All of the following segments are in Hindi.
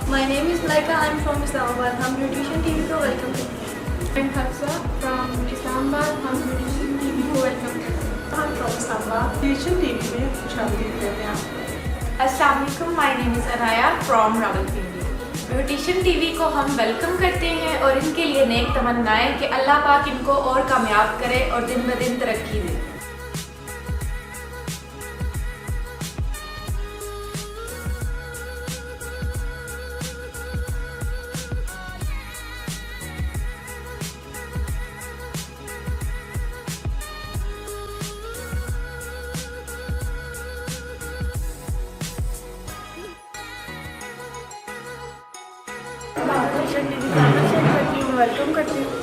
My name is Malaika. I'm from Islamabad. हम Nutrition TV को welcome करते हैं. I'm Hafsa from Islamabad. हम Nutrition TV को welcome करते हैं. I'm from Islamabad. Nutrition TV में खुशामदीद कहते हैं आपको. अस्सलाम वालेकुम, my name is Anaya from Rawalpindi. Nutrition TV को हम वेलकम करते हैं और इनके लिए नेक तमन्नाएं कि अल्लाह पाक इनको और कामयाब करे और दिन ब दिन तरक्की दे. न्यूट्रिशन टीवी का शेयर करती हूँ, वेलकम करती हूँ.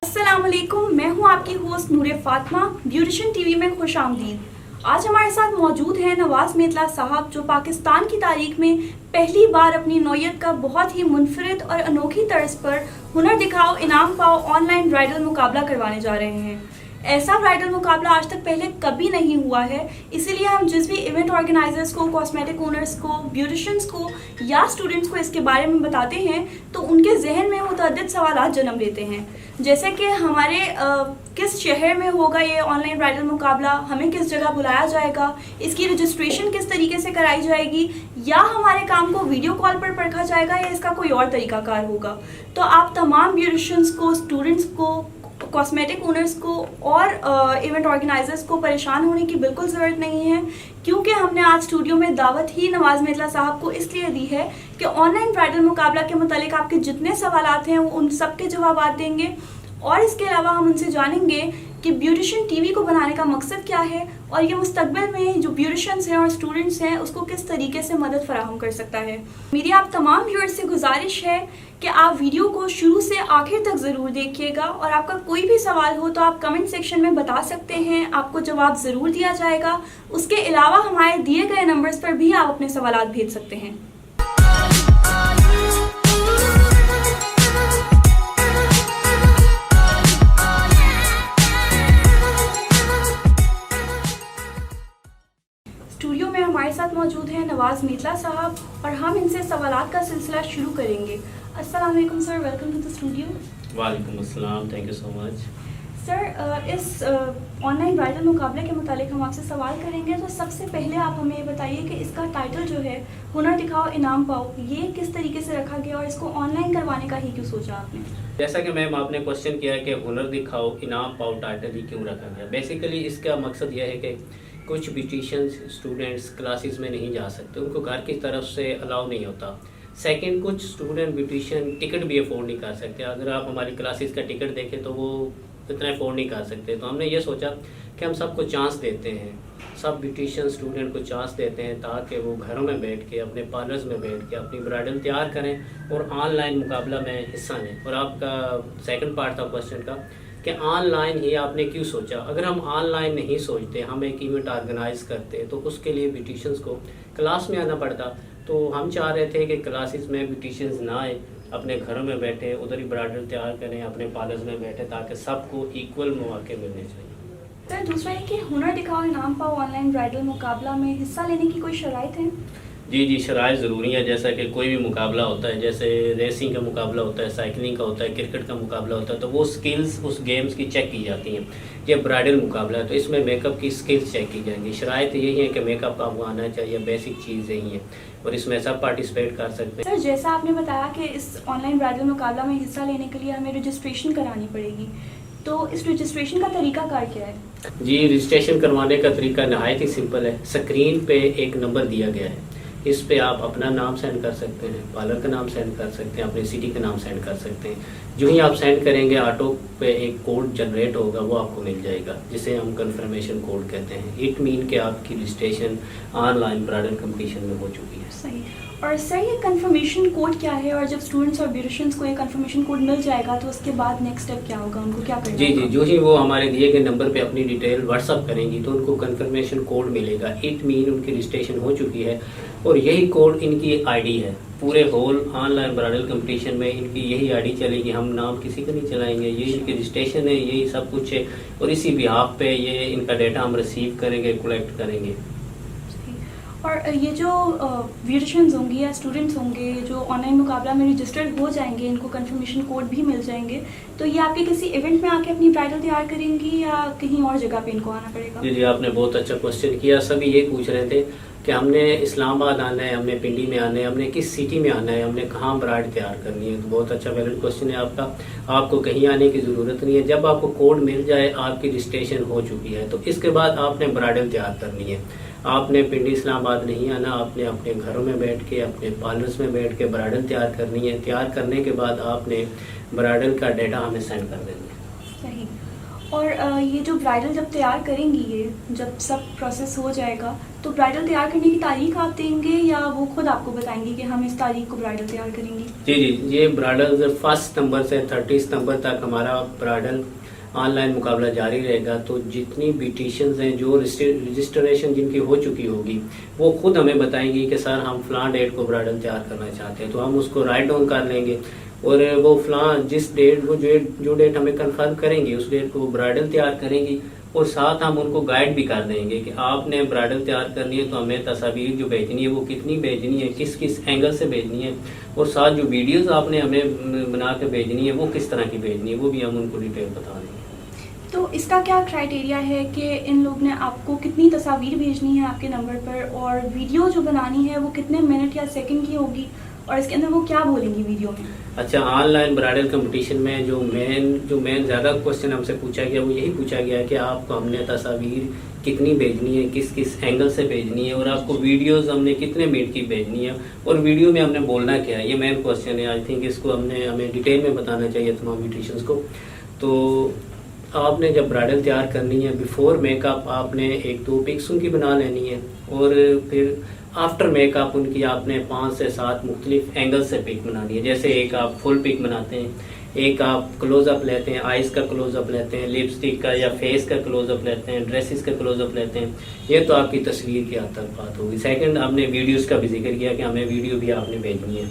अस्सलाम वालेकुम, मैं हूं आपकी होस्ट नूरे फातिमा. न्यूट्रिशन टीवी में खुश आमदीद. आज हमारे साथ मौजूद हैं नवाज मेतला साहब, जो पाकिस्तान की तारीख में पहली बार अपनी नौयत का बहुत ही मुनफरिद और अनोखी तर्ज पर हुनर दिखाओ इनाम पाओ ऑनलाइन ब्राइडल मुकाबला करवाने जा रहे हैं. ऐसा ब्राइडल मुकाबला आज तक पहले कभी नहीं हुआ है, इसीलिए हम जिस भी इवेंट ऑर्गेनाइजर्स को, कॉस्मेटिक ओनर्स को, ब्यूटिशियंस को या स्टूडेंट्स को इसके बारे में बताते हैं तो उनके जहन में मुतअद्दिद सवालात जन्म लेते हैं. जैसे कि हमारे किस शहर में होगा ये ऑनलाइन ब्राइडल मुकाबला, हमें किस जगह बुलाया जाएगा, इसकी रजिस्ट्रेशन किस तरीके से कराई जाएगी, या हमारे काम को वीडियो कॉल पर परखा जाएगा या इसका कोई और तरीकाकार होगा. तो आप तमाम ब्यूटिशियंस को, स्टूडेंट्स को, कॉस्मेटिक ओनर्स को और इवेंट ऑर्गेनाइजर्स को परेशान होने की बिल्कुल ज़रूरत नहीं है, क्योंकि हमने आज स्टूडियो में दावत ही नवाज मेतला साहब को इसलिए दी है कि ऑनलाइन ब्राइडल मुकाबला के मुतालिक आपके जितने सवालात हैं वो उन सब के जवाब देंगे. और इसके अलावा हम उनसे जानेंगे कि ब्यूटिशियन टीवी को बनाने का मकसद क्या है और ये मुस्तकबिल में जो ब्यूटिशियंस हैं और स्टूडेंट्स हैं उसको किस तरीके से मदद फराहम कर सकता है. मेरी आप तमाम व्यूअर्स से गुजारिश है कि आप वीडियो को शुरू से आखिर तक ज़रूर देखिएगा और आपका कोई भी सवाल हो तो आप कमेंट सेक्शन में बता सकते हैं, आपको जवाब ज़रूर दिया जाएगा. उसके अलावा हमारे दिए गए नंबर्स पर भी आप अपने सवालात भेज सकते हैं. स्टूडियो में हमारे साथ मौजूद हैं नवाज मेतला साहब और हम इनसे सवालात का सिलसिला शुरू करेंगे. अस्सलाम वालेकुम sir, welcome to the studio. वालेकुम अस्सलाम, thank you so much. Sir, इस ऑनलाइन ब्राइडल मुकाबले के मुतालिक हम आपसे सवाल करेंगे. तो सबसे पहले आप हमें ये बताइए कि इसका टाइटल जो है हुनर दिखाओ इनाम पाओ, ये किस तरीके से रखा गया और इसको ऑनलाइन करवाने का ही क्यों सोचा आपने? जैसा कि मैम आपने क्वेश्चन किया कि हुनर दिखाओ इनाम पाओ टाइटल ही क्यों रखा गया. बेसिकली इसका मकसद यह है कि कुछ ब्यूटिशियंस स्टूडेंट्स क्लासेस में नहीं जा सकते, उनको घर की तरफ से अलाउ नहीं होता. सेकंड, कुछ स्टूडेंट ब्यूटिशियन टिकट भी अफोर्ड नहीं कर सकते. अगर आप हमारी क्लासेस का टिकट देखें तो वो इतना अफोर्ड नहीं कर सकते. तो हमने ये सोचा कि हम सबको चांस देते हैं, सब ब्यूटिशियन स्टूडेंट को चांस देते हैं ताकि वो घरों में बैठ के, अपने पार्लर्स में बैठ के अपनी ब्राइडल तैयार करें और ऑनलाइन मुकाबला में हिस्सा लें. और आपका सेकंड पार्ट था क्वेश्चन का कि ऑनलाइन ही आपने क्यों सोचा. अगर हम ऑनलाइन नहीं सोचते, हम एक इवेंट ऑर्गेनाइज करते तो उसके लिए ब्यूटिशियंस को क्लास में आना पड़ता. तो हम चाह रहे थे कि क्लासेस में ब्यूटिशियंस ना आए, अपने घरों में बैठे उधर ही ब्राइडल तैयार करें, अपने पार्लर्स में बैठे, ताकि सबको इक्वल मौके मिलने चाहिए. सर, दूसरा है कि हुनर दिखाओ इनाम पाओ ऑनलाइन ब्राइडल मुकाबला में हिस्सा लेने की कोई शराइत है? जी, शराइत ज़रूरी है. जैसा कि कोई भी मुकाबला होता है, जैसे रेसिंग का मुकाबला होता है, साइकिलिंग का होता है, क्रिकेट का मुकाबला होता है, तो वो स्किल्स उस गेम्स की चेक की जाती हैं. ये ब्राइडल मुकाबला है तो इसमें मेकअप की स्किल्स चेक की जाएंगी. शराइत यही है कि मेकअप आपको आना चाहिए, बेसिक चीज़ यही है और इसमें सब पार्टिसिपेट कर सकते हैं. सर, जैसा आपने बताया कि इस ऑनलाइन ब्राइडल मुकाबला में हिस्सा लेने के लिए हमें रजिस्ट्रेशन करानी पड़ेगी, तो इस रजिस्ट्रेशन का तरीकाकार क्या है? जी, रजिस्ट्रेशन करवाने का तरीका नहायत ही सिंपल है. स्क्रीन पे एक नंबर दिया गया है, इस पे आप अपना नाम सेंड कर सकते हैं, पार्लर का नाम सेंड कर सकते हैं, अपने सिटी का नाम सेंड कर सकते हैं. जो ही आप सेंड करेंगे ऑटो पे एक कोड जनरेट होगा, वो आपको मिल जाएगा, जिसे हम कंफर्मेशन कोड कहते हैं. इट मीन कि आपकी रजिस्ट्रेशन ऑनलाइन ब्राइडल कंपटीशन में हो चुकी है. सही. और सर ये कंफर्मेशन कोड क्या है, और जब स्टूडेंट्स और ब्यूटिशियंस को ये कंफर्मेशन कोड मिल जाएगा तो उसके बाद नेक्स्ट स्टेप क्या होगा, उनको क्या करना जी होगा? जी, जो ही वो हमारे दिए गए नंबर पे अपनी डिटेल व्हाट्सअप करेंगी तो उनको कंफर्मेशन कोड मिलेगा। इट मीन उनकी रजिस्ट्रेशन हो चुकी है और यही कोड इनकी आईडी है। पूरे होल ऑनलाइन ब्राइडल कंपटीशन में इनकी यही आईडी चलेगी, हम नाम किसी का नहीं चलाएंगे। ये इनकी रजिस्ट्रेशन है, यही सब कुछ है और इसी बिहाफ पे ये इनका डेटा हम रिसीव करेंगे, कलेक्ट करेंगे। और ये जो ब्यूटिशियंस होंगी या स्टूडेंट्स होंगे जो ऑनलाइन मुकाबला में रजिस्टर्ड हो जाएंगे, इनको कंफर्मेशन कोड भी मिल जाएंगे, तो ये आपके किसी इवेंट में आके अपनी ब्राइडल तैयार करेंगी या कहीं और जगह पे इनको आना पड़ेगा? जी जी, आपने बहुत अच्छा क्वेश्चन किया। सभी ये पूछ रहे थे कि हमने इस्लामाबाद आना है, हमने पिंडी में आना है, हमने किस सिटी में आना है, हमने कहाँ ब्राइड तैयार करनी है। तो बहुत अच्छा वैलिड क्वेश्चन है आपका। आपको कहीं आने की ज़रूरत नहीं है। जब आपको कोड मिल जाए, आपकी रजिस्ट्रेशन हो चुकी है, तो इसके बाद आपने ब्राइडल तैयार करनी है। आपने पिंडी इस्लामाबाद नहीं आना, आपने अपने घरों में बैठ के, अपने पार्लर्स में बैठ के ब्राइडल तैयार करनी है। तैयार करने के बाद आपने ब्राइडल का डेटा हमें सेंड कर देना है। सही। और ये जो ब्राइडल जब तैयार करेंगी, ये जब सब प्रोसेस हो जाएगा तो ब्राइडल तैयार करने की तारीख आप देंगे या वो खुद आपको बताएंगी कि हम इस तारीख को ब्राइडल तैयार करेंगी? जी जी, ये ब्राइडल 1 सितंबर से 30 सितंबर तक हमारा ब्राइडल ऑनलाइन मुकाबला जारी रहेगा। तो जितनी ब्यूटिशियंस हैं जो रजिस्ट्रेशन जिनकी हो चुकी होगी, वो खुद हमें बताएंगी कि सर हम फलां डेट को ब्राइडल तैयार करना चाहते हैं, तो हम उसको राइट डाउन कर लेंगे और वो फलां जिस डेट वो जो डेट हमें कंफर्म करेंगे उस डेट को ब्राइडल तैयार करेंगी। और साथ हम उनको गाइड भी कर देंगे कि आपने ब्राइडल तैयार करनी है तो हमें तस्वीर जो भेजनी है वो कितनी भेजनी है, किस किस एंगल से भेजनी है, और साथ जो वीडियोस आपने हमें बना के भेजनी है वो किस तरह की भेजनी है, वो भी हम उनको डिटेल बता देंगे। तो इसका क्या क्राइटेरिया है कि इन लोग ने आपको कितनी तस्वीर भेजनी है आपके नंबर पर, और वीडियो जो बनानी है वो कितने मिनट या सेकंड की होगी, और इसके अंदर वो क्या बोलेंगी वीडियो में? अच्छा, ऑनलाइन ब्राइडल कंपटीशन में जो मेन ज़्यादा क्वेश्चन हमसे पूछा गया वो यही पूछा गया कि आपको हमने तस्वीर कितनी भेजनी है, किस किस एंगल से भेजनी है, और आपको वीडियोस हमने कितने मिनट की भेजनी है, और वीडियो में हमने बोलना क्या है। ये मेन क्वेश्चन है। आई थिंक इसको हमें डिटेल में बताना चाहिए तमाम ब्यूटिशियंस को। तो आपने जब ब्राइडल तैयार करनी है, बिफोर मेकअप आपने 1-2 पिक्स उनकी बना लेनी है, और फिर आफ्टर मेकअप उनकी आपने 5 से 7 मुख्तलिफ एंगल से पिक बनानी है। जैसे एक आप फुल पिक बनाते हैं, एक आप क्लोजअप लेते हैं, आइज़ का क्लोजअप लेते हैं, लिपस्टिक का या फेस का क्लोजअप लेते हैं, ड्रेसेस का क्लोजअप लेते हैं। ये तो आपकी तस्वीर की हद तक बात होगी। सेकंड, आपने वीडियोस का भी जिक्र किया कि हमें वीडियो भी आपने भेजनी है।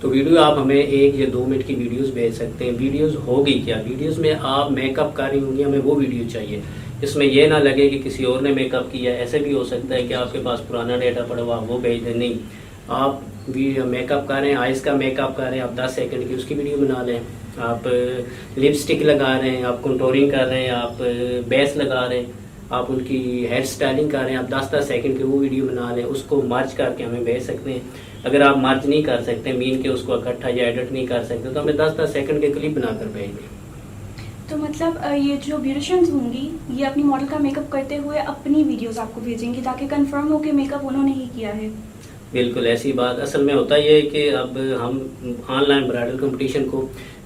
तो वीडियो आप हमें 1 या 2 मिनट की वीडियोस भेज सकते हैं। वीडियोस होगी क्या, वीडियोस में आप मेकअप कर रही होंगी, हमें वो वीडियो चाहिए। इसमें यह ना लगे कि किसी और ने मेकअप किया। ऐसे भी हो सकता है कि आपके पास पुराना डेटा पड़ा हुआ, वो भेज दें। नहीं, आप मेकअप कर रहे हैं, आइज़ का मेकअप कर रहे हैं, आप 10 सेकंड की उसकी वीडियो बना लें। आप लिपस्टिक लगा रहे हैं, आप कंटूरिंग कर रहे हैं, आप बेस लगा रहे हैं, आप उनकी हेयर स्टाइलिंग कर रहे हैं, आप 10-10 सेकंड की वो वीडियो बना लें, उसको मर्ज करके हमें भेज सकते हैं। अगर आप मर्ज नहीं कर सकते, मीन के उसको इकट्ठा या एडिट नहीं कर सकते, तो हमें 10-10 सेकंड के क्लिप बनाकर भेज दें। तो मतलब ये जो ब्यूटिशियंस होंगी ये अपनी मॉडल का मेकअप करते हुए अपनी वीडियोस आपको भेजेंगी ताकि कंफर्म हो कि मेकअप उन्होंने ही किया है? बिल्कुल ऐसी बात। असल में होता ये है कि अब हम ऑनलाइन ब्राइडल कंपटीशन को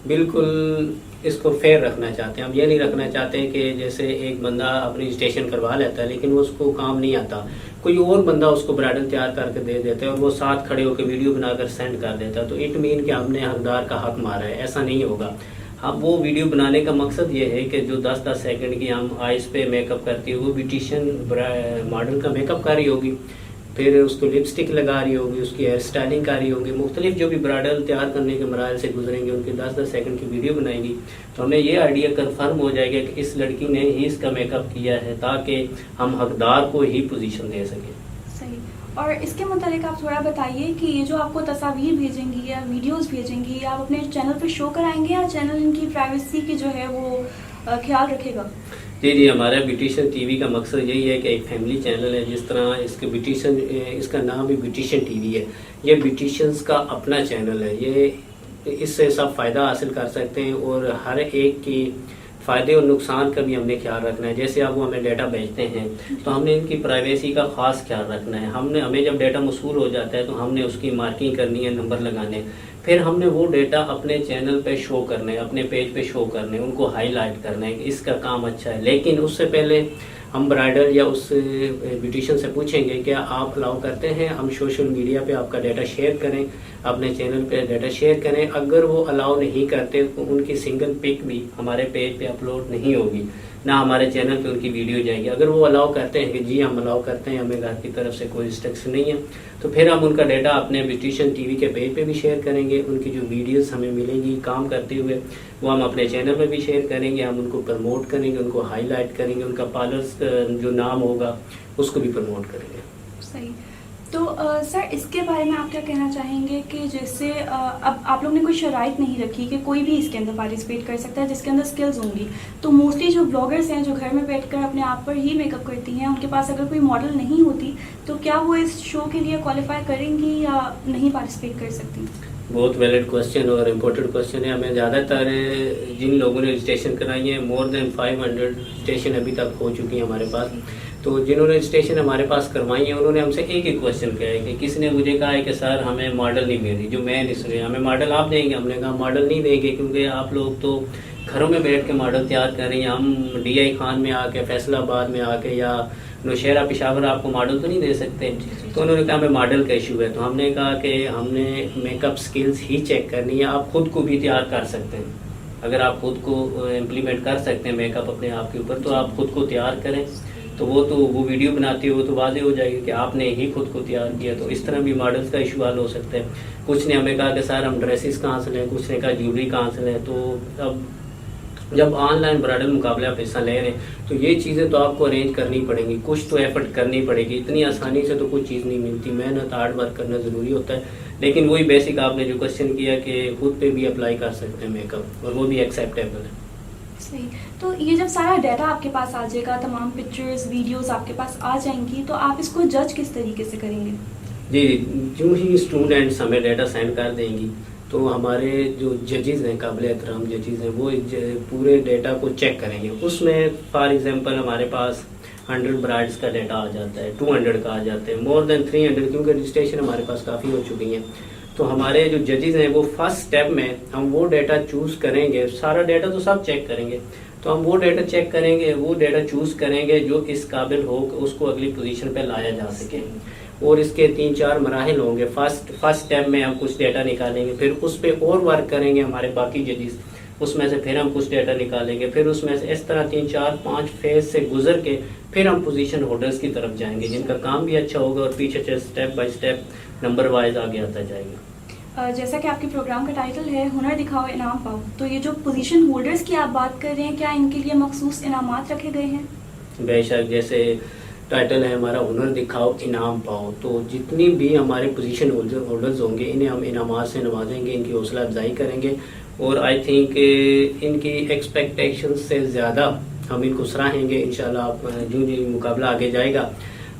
बिल्कुल इसको फेयर रखना चाहते हैं। हम ये नहीं रखना चाहते हैं कि जैसे एक बंदा अपनी रजिस्ट्रेशन करवा लेता है लेकिन वो उसको काम नहीं आता, कोई और बंदा उसको ब्राइडल तैयार करके दे देता है और वो साथ खड़े होकर वीडियो बनाकर सेंड कर देता है, तो इट मीन कि हमने हकदार का हक मारा है। ऐसा नहीं होगा। अब वो वीडियो बनाने का मकसद ये है कि जो 10-10 सेकंड की हम आइज़ पे मेकअप करती है, वो ब्यूटिशियन मॉडल का मेकअप कर रही होगी, फिर उसको लिपस्टिक लगा रही होगी, उसकी हेयर स्टाइलिंग कर रही होगी, मुख्तलिफ जो भी ब्राइडल तैयार करने के मराहल से गुजरेंगे उनकी 10-10 सेकंड की वीडियो बनाएगी, तो हमें ये आइडिया कंफर्म हो जाएगा कि इस लड़की ने ही इसका मेकअप किया है, ताकि हम हकदार को ही पोजीशन दे सकें। सही। और इसके मुतालिक आप थोड़ा बताइए कि ये जो आपको तस्वीर भेजेंगी या वीडियोस भेजेंगी, आप अपने चैनल पे शो कराएंगे या चैनल इनकी प्राइवेसी की जो है वो ख्याल रखेगा? जी, हमारा ब्यूटिशियन टीवी का मकसद यही है कि एक फैमिली चैनल है। जिस तरह इसके ब्यूटिशियन, इसका नाम भी ब्यूटिशियन टीवी है, ये ब्यूटिशियंस का अपना चैनल है। ये इससे सब फ़ायदा हासिल कर सकते हैं और हर एक की फ़ायदे और नुकसान का भी हमने ख्याल रखना है। जैसे आप वो हमें डाटा भेजते हैं तो हमने इनकी प्राइवेसी का ख़ास ख्याल रखना है। हमें जब डाटा मौसूल हो जाता है तो हमने उसकी मार्किंग करनी है, नंबर लगाने, फिर हमने वो डेटा अपने चैनल पे शो करना है, अपने पेज पे शो करने, उनको हाईलाइट करना है कि इसका काम अच्छा है। लेकिन उससे पहले हम ब्राइडल या उस ब्यूटिशियन से पूछेंगे कि आप अलाउ करते हैं हम सोशल मीडिया पे आपका डाटा शेयर करें, अपने चैनल पे डाटा शेयर करें। अगर वो अलाउ नहीं करते तो उनकी सिंगल पिक भी हमारे पेज पे अपलोड नहीं होगी, ना हमारे चैनल पे उनकी वीडियो जाएगी। अगर वो अलाउ करते हैं कि जी हम अलाउ करते हैं, हमें घर की तरफ से कोई रिस्ट्रिक्शन नहीं है, तो फिर हम उनका डाटा अपने ब्यूटिशियन टीवी के पेज पे भी शेयर करेंगे। उनकी जो वीडियोस हमें मिलेंगी काम करते हुए वो हम अपने चैनल पे भी शेयर करेंगे, हम उनको प्रमोट करेंगे, उनको हाईलाइट करेंगे, उनका पार्लर्स जो नाम होगा उसको भी प्रमोट करेंगे। सही। तो सर इसके बारे में आप क्या कहना चाहेंगे कि जैसे अब आप लोग ने कोई शराइत नहीं रखी कि कोई भी इसके अंदर पार्टिसिपेट कर सकता है जिसके अंदर स्किल्स होंगी, तो मोस्टली जो ब्लॉगर्स हैं जो घर में बैठकर अपने आप पर ही मेकअप करती हैं, उनके पास अगर कोई मॉडल नहीं होती तो क्या वो इस शो के लिए क्वालिफाई करेंगी या नहीं पार्टिसिपेट कर सकती? बहुत वैलिड क्वेश्चन और इम्पोर्टेंट क्वेश्चन है। हमें ज़्यादातर जिन लोगों ने रजिस्ट्रेशन कराई है मोर देन 500 रजिस्ट्रेशन अभी तक हो चुकी है हमारे पास। तो जिन्होंने रजिस्ट्रेशन हमारे पास करवाई है उन्होंने हमसे एक ही क्वेश्चन किया है कि किसी ने मुझे कहा है कि सर हमें मॉडल नहीं मिल रही, जो मैं नहीं सुन, हमें मॉडल आप देंगे। हमने कहा मॉडल नहीं देंगे क्योंकि आप लोग तो घरों में बैठ के मॉडल तैयार कर रही हैं, हम DI खान में आके फैसलाबाद में आके या नौशहरा पेशावर आपको मॉडल तो नहीं दे सकते। तो उन्होंने कहा हमें मॉडल का इशू है। तो हमने कहा कि हमने मेकअप स्किल्स ही चेक करनी है, आप खुद को भी तैयार कर सकते हैं। अगर आप खुद को इम्प्लीमेंट कर सकते हैं मेकअप अपने आप के ऊपर तो आप खुद को तैयार करें। तो वो वीडियो बनाती हो तो वाज़ेह हो जाएगी कि आपने ही खुद को तैयार किया। तो इस तरह भी मॉडल्स का इशू हल हो सकता है। कुछ ने हमें कहा कि सर हम ड्रेसेस कहाँ से लें, कुछ ने कहा ज्वेलरी कहाँ से लें। तो अब जब ऑनलाइन ब्राइडल मुकाबले आप हिस्सा ले रहे हैं तो ये चीज़ें तो आपको अरेंज करनी पड़ेंगी, कुछ तो एफर्ट करनी पड़ेगी। इतनी आसानी से तो कोई चीज़ नहीं मिलती, मेहनत हार्ड वर्क करना ज़रूरी होता है। लेकिन वही बेसिक आपने जो क्वेश्चन किया कि खुद पे भी अप्लाई कर सकते हैं मेकअप और वो भी एक्सेप्टेबल है। सही। तो ये जब सारा डाटा आपके पास आ जाएगा, तमाम पिक्चर्स वीडियोस आपके पास आ जाएंगी, तो आप इसको जज किस तरीके से करेंगे? जी, जो ही स्टूडेंट्स हमें डाटा सेंड कर देंगी तो हमारे जो जजेस हैं, काबिल एहतराम जजेस हैं, वो पूरे डाटा को चेक करेंगे। उसमें फॉर एग्जांपल हमारे पास 100 ब्राइड्स का डाटा आ जाता है, 200 का आ जाता है, मोर देन 300 क्योंकि रजिस्ट्रेशन हमारे पास काफ़ी हो चुकी हैं। तो हमारे जो जजेस हैं वो फर्स्ट स्टेप में हम वो डाटा चूज़ करेंगे। सारा डाटा तो सब चेक करेंगे, तो हम वो डाटा चेक करेंगे, वो डाटा चूज़ करेंगे जो इस काबिल हो कि उसको अगली पोजीशन पे लाया जा सके। और इसके 3-4 मराहिल होंगे। फर्स्ट स्टेप में हम कुछ डाटा निकालेंगे, फिर उस पर और वर्क करेंगे हमारे बाकी जजेस, उसमें से फिर हम कुछ डाटा निकालेंगे, फिर उसमें से इस तरह 3-4-5 फेज से गुजर के फिर हम पोजीशन होल्डर्स की तरफ जाएंगे जिनका काम भी अच्छा होगा और पीछे से step by step number wise आगे आता जाएगा। जैसा कि आपके प्रोग्राम का टाइटल है हुनर दिखाओ इनाम पाओ, तो ये जो पोजीशन होल्डर्स की आप बात कर रहे हैं, क्या इनके लिए मखसूस इनामात रखे गए हैं? बेशक, जैसे टाइटल है हमारा हुनर दिखाओ इनाम पाओ, तो जितनी भी हमारे पोजीशन होल्डर्स होंगे इन्हें हम इनामात से नवाजेंगे, इनकी हौसला अफजाई करेंगे और आई थिंक इनकी एक्सपेक्टेशन से ज़्यादा हम इनको सराहेंगे। इंशाल्लाह जो मुकाबला आगे जाएगा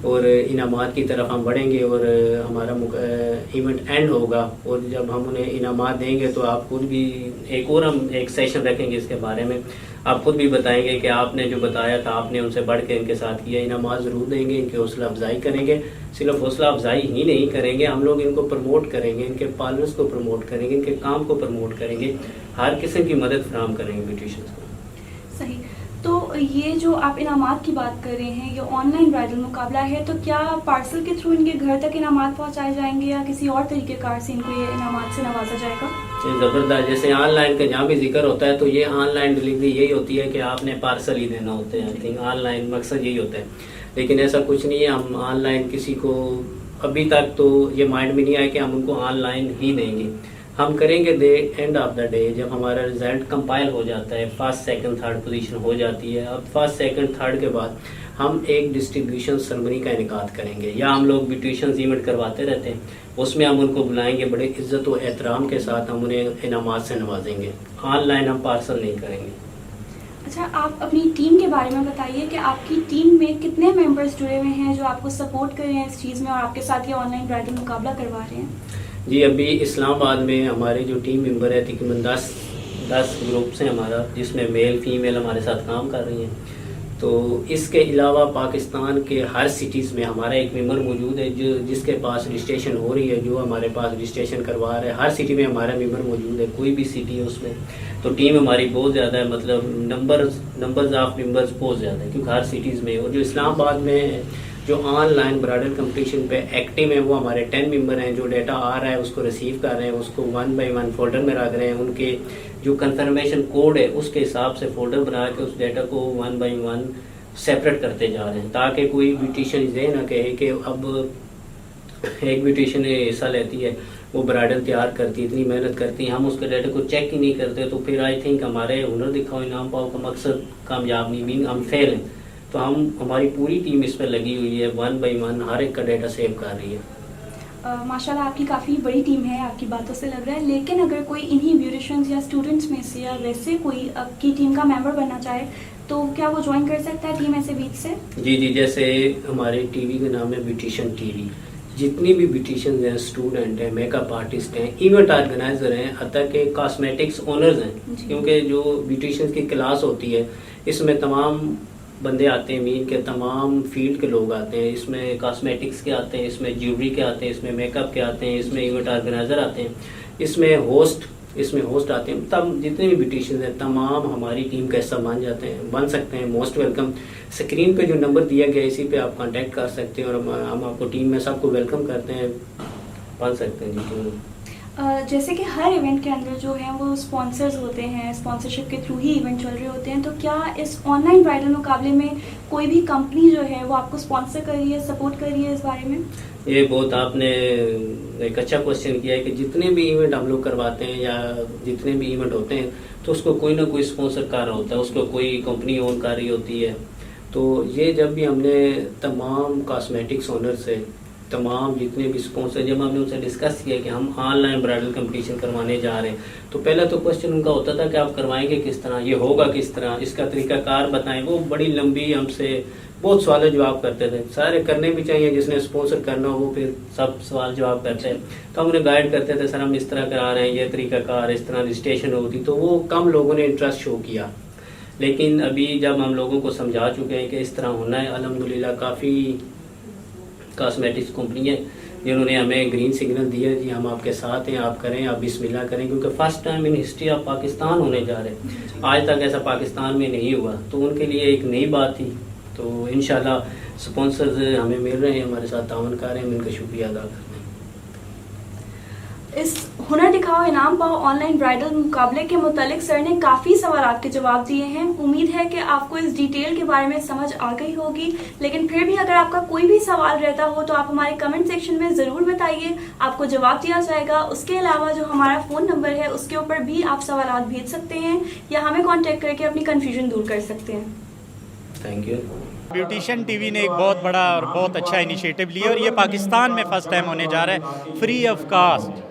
और इनामात की तरफ हम बढ़ेंगे और हमारा इवेंट एंड होगा और जब हम उन्हें इनामात देंगे तो आप खुद भी हम एक सेशन रखेंगे इसके बारे में, आप खुद भी बताएंगे कि आपने जो बताया था आपने उनसे बढ़ के इनके साथ किया। इनामात ज़रूर देंगे, इनकी हौसला अफजाई करेंगे। सिर्फ हौसला अफजाई ही नहीं करेंगे, हम लोग इनको प्रमोट करेंगे, इनके पार्लर्स को प्रमोट करेंगे, इनके काम को प्रमोट करेंगे, हर किस्म की मदद फराहम करेंगे ब्यूटिशियंस को। सही। तो ये जो आप इनामात की बात कर रहे हैं, ये ऑनलाइन ब्राइडल मुकाबला है, तो क्या पार्सल के थ्रू इनके घर तक इनामात पहुंचाए जाएंगे या किसी और तरीक़ेकार से इनको ये इनामात से नवाजा जाएगा? ज़बरदस्त। जैसे ऑनलाइन का जहाँ भी जिक्र होता है तो ये ऑनलाइन डिलीवरी यही होती है कि आपने पार्सल ही देना होता है। आई थिंक ऑनलाइन मकसद यही होता है, लेकिन ऐसा कुछ नहीं है। हम ऑनलाइन किसी को अभी तक तो ये माइंड में नहीं आया कि हम उनको ऑनलाइन ही देंगे। हम करेंगे एंड ऑफ द डे जब हमारा रिजल्ट कंपाइल हो जाता है, फर्स्ट सेकंड थर्ड पोजीशन हो जाती है। अब फर्स्ट सेकंड थर्ड के बाद हम एक डिस्ट्रीब्यूशन सेरेमनी का इनेकाद करेंगे या हम लोग ब्यूटिशियंस इवेंट करवाते रहते हैं, उसमें हम उनको बुलाएंगे, बड़े इज्जत और एहतराम के साथ हम उन्हें इनामात से नवाजेंगे। ऑनलाइन हम पार्सल नहीं करेंगे। अच्छा, आप अपनी टीम के बारे में बताइए कि आपकी टीम में कितने मेंबर्स जुड़े हुए हैं जो आपको सपोर्ट कर रहे हैं इस चीज़ में और आपके साथ ये ऑनलाइन ब्राइडल मुकाबला करवा रहे हैं? जी, अभी इस्लामाबाद में हमारे जो टीम मेंबर है तकरीबन 10 ग्रुप्स हैं हमारा, जिसमें मेल फीमेल हमारे साथ काम कर रही हैं। तो इसके अलावा पाकिस्तान के हर सिटीज़ में हमारा एक मेंबर मौजूद है जो जिसके पास रजिस्ट्रेशन हो रही है, जो हमारे पास रजिस्ट्रेशन करवा रहे हैं। हर सिटी में हमारा मेंबर मौजूद है, कोई भी सिटी है उसमें। तो टीम हमारी बहुत ज़्यादा है, मतलब नंबर्स ऑफ मेंबर्स बहुत ज़्यादा है, क्योंकि हर सिटीज़ में। और जो इस्लामाबाद में जो ऑनलाइन ब्राइडल कंपटीशन पे एक्टिव हैं वो हमारे 10 मेंबर हैं। जो डेटा आ रहा है उसको रिसीव कर रहे हैं, उसको 1 बाय 1 फोल्डर में रख रहे हैं। उनके जो कंफर्मेशन कोड है उसके हिसाब से फोल्डर बना के उस डेटा को 1 बाय 1 सेपरेट करते जा रहे हैं, ताकि कोई ब्यूटिशियन ये ना कहे कि अब एक ब्यूटिशियन हिस्सा लेती है, वो ब्राइडल तैयार करती है, इतनी मेहनत करती है, हम उसके डेटा को चेक ही नहीं करते, तो फिर आई थिंक हमारे हुनर दिखाओ इनाम पाओ का मकसद कामयाब नहीं, मीन हम फेल हैं। तो हमारी पूरी टीम इस पर लगी हुई है, 1 बाय 1 हर एक का डेटा सेव कर रही है। माशाल्लाह आपकी काफ़ी बड़ी टीम है, आपकी बातों से लग रहा है। लेकिन अगर कोई इन्हीं ब्यूटिशियंस या स्टूडेंट्स में से या वैसे कोई आपकी टीम का मेंबर बनना चाहे तो क्या वो ज्वाइन कर सकता है टीम ऐसे बीच से? जी, जैसे हमारे टीवी का नाम है ब्यूटिशियन टीवी। जितनी भी ब्यूटिशियंस हैं, स्टूडेंट हैं, मेकअप आर्टिस्ट हैं, इवेंट ऑर्गेनाइजर हैं, हत्ता के कॉस्मेटिक्स ओनर्स हैं, क्योंकि जो ब्यूटिशियंस की क्लास होती है इसमें तमाम बंदे आते हैं, मीन के तमाम फील्ड के लोग आते हैं। इसमें कॉस्मेटिक्स के आते हैं, इसमें ज्वेलरी के आते हैं, इसमें मेकअप के आते हैं, इसमें इवेंट ऑर्गेनाइजर आते हैं, इसमें होस्ट आते हैं। तब जितने भी ब्यूटिशियंस हैं तमाम हमारी टीम का हिस्सा बन सकते हैं। Most welcome. स्क्रीन पे जो नंबर दिया गया है इसी पे आप कांटेक्ट कर सकते हैं और हम आपको टीम में सबको वेलकम करते हैं, बन सकते हैं जी क्यों। जैसे कि हर इवेंट के अंदर जो है वो स्पॉन्सर्स होते हैं, स्पॉन्सरशिप के थ्रू ही इवेंट चल रहे होते हैं, तो क्या इस ऑनलाइन ब्राइडल मुकाबले में कोई भी कंपनी जो है वो आपको स्पॉन्सर कर रही है, सपोर्ट कर रही है इस बारे में? ये बहुत आपने एक अच्छा क्वेश्चन किया है कि जितने भी इवेंट हम लोग करवाते हैं या जितने भी इवेंट होते हैं तो उसको कोई ना कोई स्पॉन्सर कर रहा होता है, उसको कोई कंपनी ओन कर रही होती है। तो ये जब भी हमने तमाम कॉस्मेटिक्स ओनर से, तमाम जितने भी स्पॉन्सर, जब हमने उनसे डिस्कस किया कि हम ऑनलाइन ब्राइडल कंपटीशन करवाने जा रहे हैं, तो पहला तो क्वेश्चन उनका होता था कि आप करवाएंगे किस तरह, ये होगा किस तरह, इसका तरीकाकार बताएं। वो बड़ी लंबी हमसे बहुत सवाल जवाब करते थे। सारे करने भी चाहिए, जिसने स्पॉन्सर करना हो वो फिर सब सवाल जवाब करते हैं। तो हम उन्हें गाइड करते थे, सर हम इस तरह करा रहे हैं, ये तरीकाकार, इस तरह रजिस्ट्रेशन होती। तो वो कम लोगों ने इंटरेस्ट शो किया। लेकिन अभी जब हम लोगों को समझा चुके हैं कि इस तरह होना है, अल्हम्दुलिल्लाह काफ़ी कॉस्मेटिक्स कंपनी है जिन्होंने हमें ग्रीन सिग्नल दिया जी हम आपके साथ हैं, आप करें, आप बिस्मिल्लाह करें, क्योंकि first time in history of Pakistan होने जा रहे हैं। आज तक ऐसा पाकिस्तान में नहीं हुआ, तो उनके लिए एक नई बात थी। तो इंशाल्लाह स्पॉन्सर्स हमें मिल रहे हैं, हमारे साथ तावन कर रहे हैं, हम इनका शुक्रिया अदा करते हैं। इस हुनर दिखाओ इनाम पाओ ऑनलाइन ब्राइडल मुकाबले के मुतालिक सर ने काफ़ी सवाल के जवाब दिए हैं। उम्मीद है कि आपको इस डिटेल के बारे में समझ आ गई होगी, लेकिन फिर भी अगर आपका कोई भी सवाल रहता हो तो आप हमारे कमेंट सेक्शन में ज़रूर बताइए, आपको जवाब दिया जाएगा। उसके अलावा जो हमारा फ़ोन नंबर है उसके ऊपर भी आप सवाल भेज सकते हैं या हमें कॉन्टेक्ट करके अपनी कन्फ्यूजन दूर कर सकते हैं। Thank you. ब्यूटिशियन टीवी ने एक बहुत बड़ा और बहुत अच्छा इनिशिएटिव लिया और ये पाकिस्तान में फ़र्स्ट टाइम होने जा रहा है, फ्री ऑफ कास्ट।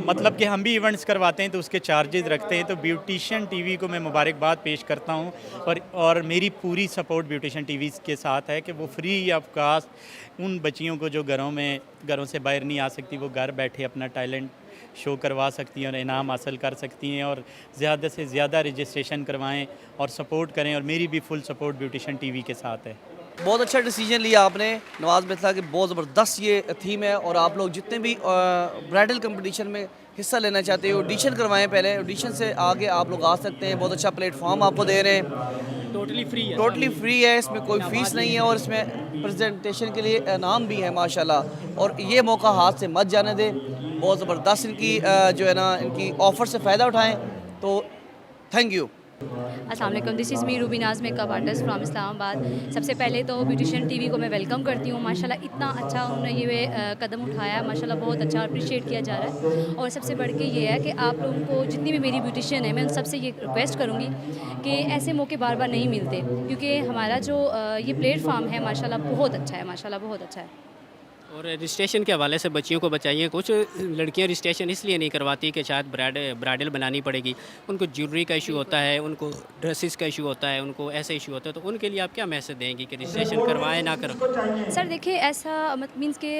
मतलब कि हम भी इवेंट्स करवाते हैं तो उसके चार्जेस रखते हैं। तो ब्यूटिशियन टीवी को मैं मुबारकबाद पेश करता हूं और मेरी पूरी सपोर्ट ब्यूटिशियन टीवी के साथ है कि वो फ्री ऑफ कास्ट उन बच्चियों को जो घरों से बाहर नहीं आ सकती, वो घर बैठे अपना टैलेंट शो करवा सकती हैं और इनाम हासिल कर सकती हैं, और ज़्यादा से ज़्यादा रजिस्ट्रेशन करवाएं और सपोर्ट करें। और मेरी भी फुल सपोर्ट ब्यूटिशियन टीवी के साथ है। बहुत अच्छा डिसीजन लिया आपने नवाज़ मिथिला की, बहुत ज़बरदस्त ये थीम है। और आप लोग जितने भी ब्राइडल कंपटीशन में हिस्सा लेना चाहते हो ऑडिशन करवाएं, पहले ऑडिशन से आगे आप लोग आ सकते हैं। बहुत अच्छा प्लेटफॉर्म आपको दे रहे हैं, टोटली फ्री है, इसमें कोई फ़ीस नहीं है और इसमें प्रेजेंटेशन के लिए इनाम भी है माशाल्लाह। और ये मौका हाथ से मत जाने दें, बहुत ज़बरदस्त इनकी जो है ना इनकी ऑफ़र से फ़ायदा उठाएँ। तो थैंक यू। अस्सलाम वालेकुम, this is me Rubinaz makeup artist from Islamabad. सबसे पहले तो ब्यूटिशियन टीवी को मैं वेलकम करती हूँ। माशाल्लाह इतना अच्छा उन्होंने ये कदम उठाया है, माशाल्लाह बहुत अच्छा अप्रिशिएट किया जा रहा है। और सबसे बढ़ के ये है कि आप लोगों को जितनी भी मेरी ब्यूटिशियन है, मैं उन सबसे ये रिक्वेस्ट करूँगी कि ऐसे मौके बार बार नहीं मिलते, क्योंकि हमारा जो ये प्लेटफॉर्म है माशाल्लाह बहुत अच्छा है, माशाल्लाह बहुत अच्छा है। और रजिस्ट्रेशन के हवाले से बच्चियों को बचाइए। कुछ लड़कियां रजिस्ट्रेशन इसलिए नहीं करवाती कि शायद ब्राइडल बनानी पड़ेगी, उनको ज्वेलरी का इशू होता है, उनको ड्रेसेस का इशू होता है, उनको ऐसे इशू होता है। तो उनके लिए आप क्या मैसेज देंगी कि रजिस्ट्रेशन करवाएं ना करो? सर देखिए ऐसा मीन्स के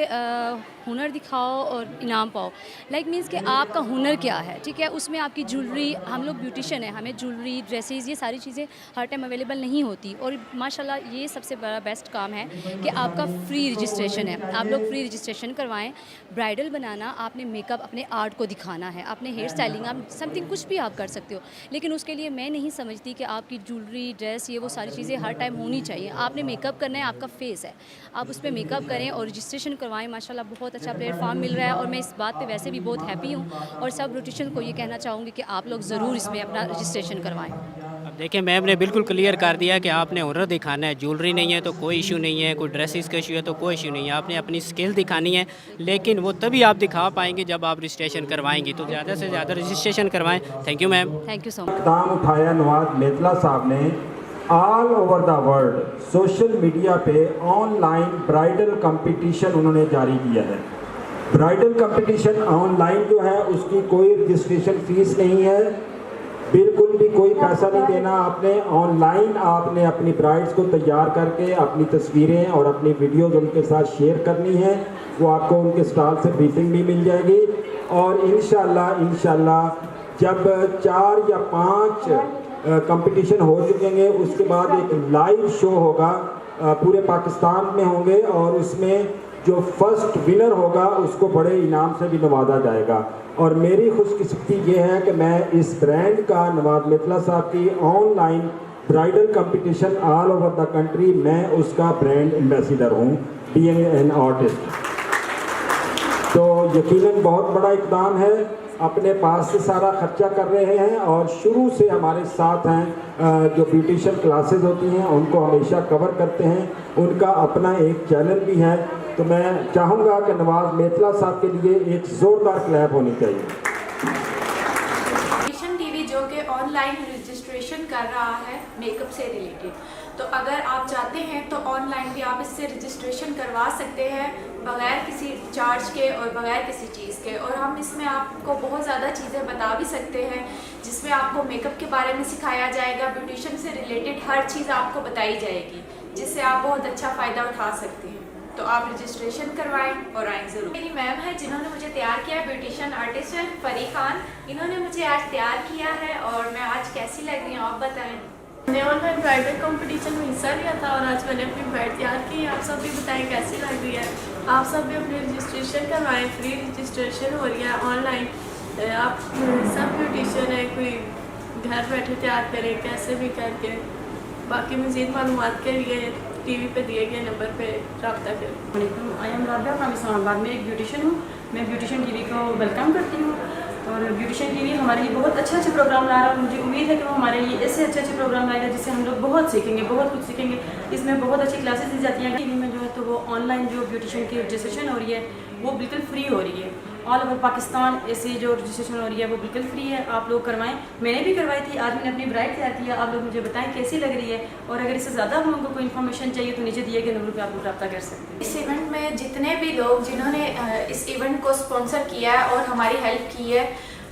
हुनर दिखाओ और इनाम पाओ। लाइक मीन्स कि आपका हुनर क्या है, ठीक है। उसमें आपकी ज्वेलरी, हम लोग ब्यूटिशियन है, हमें ज्वेलरी, ड्रेसेस, ये सारी चीज़ें हर टाइम अवेलेबल नहीं होती। और माशाल्लाह ये सबसे बड़ा बेस्ट काम है कि आपका फ्री रजिस्ट्रेशन है। आप लोग फ्री रजिस्ट्रेशन करवाएं। ब्राइडल बनाना, आपने मेकअप, अपने आर्ट को दिखाना है, अपने हेयर स्टाइलिंग, आप समथिंग कुछ भी आप कर सकते हो। लेकिन उसके लिए मैं नहीं समझती कि आपकी ज्वेलरी, ड्रेस, ये वो सारी चीज़ें हर टाइम होनी चाहिए। आपने मेकअप करना है, आपका फेस है, आप उस पर मेकअप करें और रजिस्ट्रेशन करवाएं। माशाल्लाह बहुत अच्छा प्लेटफॉर्म मिल रहा है और मैं इस बात पे वैसे भी बहुत हैप्पी हूँ और सब ब्यूटिशियन को ये कहना चाहूँगी कि आप लोग ज़रूर इसमें अपना रजिस्ट्रेशन करवाएं। अब देखिए मैम ने बिल्कुल क्लियर कर दिया कि आपने हुनर दिखाना है। ज्वेलरी नहीं है तो कोई इशू नहीं है, कोई ड्रेसेस का इशू है तो कोई इशू नहीं है, आपने अपनी स्किल दिखानी है। लेकिन वो तभी आप दिखा पाएंगे जब आप रजिस्ट्रेशन करवाएंगी। तो ज़्यादा से ज़्यादा रजिस्ट्रेशन करवाएं। Thank you ma'am. Thank you so much. इक़दाम उठाया नवाज मेतला साहब ने all over the world social media पे ऑनलाइन ब्राइडल कंपटीशन उन्होंने जारी किया है। ब्राइडल कंपटीशन ऑनलाइन जो है उसकी कोई रजिस्ट्रेशन फीस नहीं है, बिल्कुल भी कोई पैसा नहीं देना आपने। ऑनलाइन आपने अपनी ब्राइड्स को तैयार करके अपनी तस्वीरें और अपनी वीडियोज़ उनके साथ शेयर करनी है। वो आपको उनके स्टॉल से ब्रीफिंग भी मिल जाएगी और इंशाल्लाह जब 4 या 5 कंपटीशन हो चुकेंगे उसके बाद एक लाइव शो होगा, पूरे पाकिस्तान में होंगे और उसमें जो फर्स्ट विनर होगा उसको बड़े इनाम से भी नवाजा जाएगा। और मेरी खुशकिस्मती ये है कि मैं इस ब्रांड का, नवाज मेतला साहब की online bridal competition all over the country, मैं उसका ब्रांड एम्बेसडर हूँ, बीइंग एन आर्टिस्ट। तो यकीनन बहुत बड़ा इक़दाम है, अपने पास से सारा खर्चा कर रहे हैं और शुरू से हमारे साथ हैं। जो ब्यूटिशियन क्लासेस होती हैं उनको हमेशा कवर करते हैं, उनका अपना एक चैनल भी है। तो मैं चाहूँगा कि नवाज मेतला साहब के लिए एक ज़ोरदार क्लैप होनी चाहिए। ब्यूटिशियन टीवी जो कि ऑनलाइन रजिस्ट्रेशन कर रहा है मेकअप से रिलेटेड, तो अगर आप चाहते हैं तो ऑनलाइन भी आप इससे रजिस्ट्रेशन करवा सकते हैं बग़ैर किसी चार्ज के और बग़ैर किसी चीज़ के। और हम इसमें आपको बहुत ज़्यादा चीज़ें बता भी सकते हैं, जिसमें आपको मेकअप के बारे में सिखाया जाएगा, ब्यूटिशियन से रिलेटेड हर चीज़ आपको बताई जाएगी, जिससे आप बहुत अच्छा फ़ायदा उठा सकते हैं। तो आप रजिस्ट्रेशन करवाएं और आएँ ज़रूर। मेरी मैम है जिन्होंने मुझे तैयार किया है, ब्यूटिशियन आर्टिस्ट है परी खान, इन्होंने मुझे आज तैयार किया है और मैं आज कैसी लग रही हूँ आप बताएं। मैंने ऑनलाइन ब्राइडल कंपटीशन में हिस्सा लिया था और आज मैंने अपनी ब्राइड तैयार की। आप सब भी बताएं कैसी लग रही है। आप सब भी अपनी रजिस्ट्रेशन करवाएं, फ्री रजिस्ट्रेशन हो रही है ऑनलाइन। आप सब ब्यूटिशियन है, कोई घर बैठे तैयार करें कैसे भी करके। बाकी मज़ीद मालूमात के लिए टीवी पे दिए गए नंबर पे रब्ता करें। I am Rabia from Islamabad में एक ब्यूटिशियन हूँ। मैं ब्यूटिशियन टीवी को वेलकम करती हूँ और ब्यूटिशियन टीवी हमारे लिए बहुत अच्छे प्रोग्राम ला रहा है। मुझे उम्मीद है कि वो हमारे लिए ऐसे अच्छे प्रोग्राम लाएगा जिससे हम लोग बहुत सीखेंगे, बहुत कुछ सीखेंगे। इसमें बहुत अच्छी क्लासेस दी जाती हैं टीवी में जो है, तो वो ऑनलाइन जो ब्यूटिशियन की रजिस्ट्रेशन हो रही है वो बिल्कुल फ्री हो रही है। ऑल ओवर पाकिस्तान ऐसी जो रजिस्ट्रेशन हो रही है वो बिल्कुल फ्री है, आप लोग करवाएं। मैंने भी करवाई थी, आज मैंने अपनी ब्राइड तैयार किया। आप लोग मुझे बताएं कैसी लग रही है और अगर इससे ज़्यादा आप लोगों को कोई इन्फॉर्मेशन चाहिए तो नीचे दिए गए नंबर पर आप लोग रब्ता कर सकते हैं। इस इवेंट में जितने भी लोग जिन्होंने इस इवेंट को स्पॉन्सर किया है और हमारी हेल्प की है,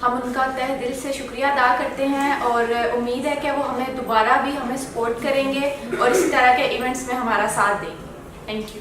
हम उनका तहे दिल से शुक्रिया अदा करते हैं और उम्मीद है कि वो हमें दोबारा भी हमें सपोर्ट करेंगे और इस तरह के इवेंट्स में हमारा साथ देंगे। Thank you.